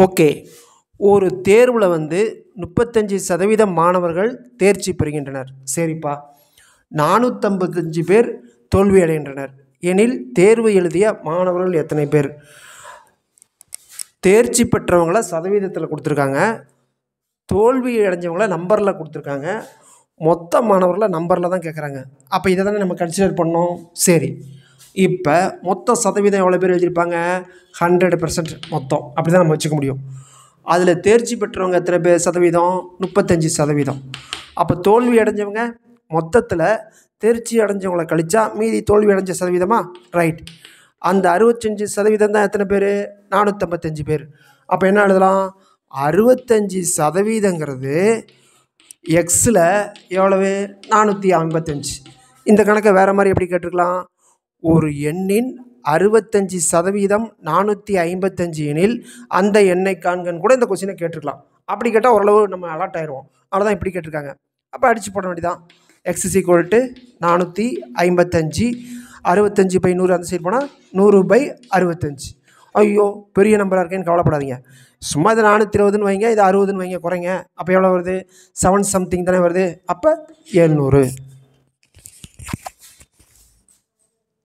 Okay. ஒரு தேர்வில் 35% மாணவர்கள் தேர்ச்சி பெறுகின்றனர். சரிப்பா. 455 பேர் தோல்வி அடைகின்றனர் எனில் தேர்வு எழுதிய மாணவர்கள் எத்தனை பேர்? தேர்ச்சி பெற்றவங்கள சதவீதத்தில் கொடுத்துருக்காங்க, தோல்வி அடைஞ்சவங்கள நம்பரில் கொடுத்துருக்காங்க, மொத்த மாணவர்களை நம்பரில் தான் கேட்குறாங்க. அப்போ இதை தானே நம்ம கன்சிடர் பண்ணோம். சரி, இப்போ மொத்த சதவீதம் எவ்வளோ பேர் எழுதியிருப்பாங்க? 100% மொத்தம். அப்படி தான் நம்ம வச்சுக்க முடியும். அதில் தேர்ச்சி பெற்றவங்க எத்தனை பேர் சதவீதம்? 35%. அப்போ தோல்வி அடைஞ்சவங்க மொத்தத்தில் தேர்ச்சி அடைஞ்சவங்களை கழிச்சா மீதி தோல்வி அடைஞ்ச சதவீதமா? ரைட். அந்த 65% தான் எத்தனை பேர்? 455 பேர். அப்போ என்ன எழுதலாம்? 65%ங்கிறது எக்ஸில் எவ்வளவு? 455. இந்த கணக்கை வேறு மாதிரி எப்படி கேட்டிருக்கலாம்? ஒரு எண்ணின் 65% 455 எனில் அந்த எண்ணை காண்கன்னு கூட இந்த கொஸ்டினை கேட்டிருக்கலாம். அப்படி கேட்டால் ஓரளவு நம்ம அலர்ட் ஆயிடுவோம். அவ்வளோதான் இப்படி கேட்டிருக்காங்க. அப்போ அடித்து போட வேண்டியதான். எக்ஸ் இஸ் ஈக்குவல் டு 455, 65/100 அந்த சைடு போனால் 100/65. ஐயோ பெரிய நம்பராக இருக்கேன்னு கவலைப்படாதீங்க. சும்மா இதை 420ன்னு வைங்க, இது 60ன்னு வைங்க, குறைங்க. அப்போ எவ்வளோ வருது? 7 சம்திங் தானே வருது. அப்போ 700.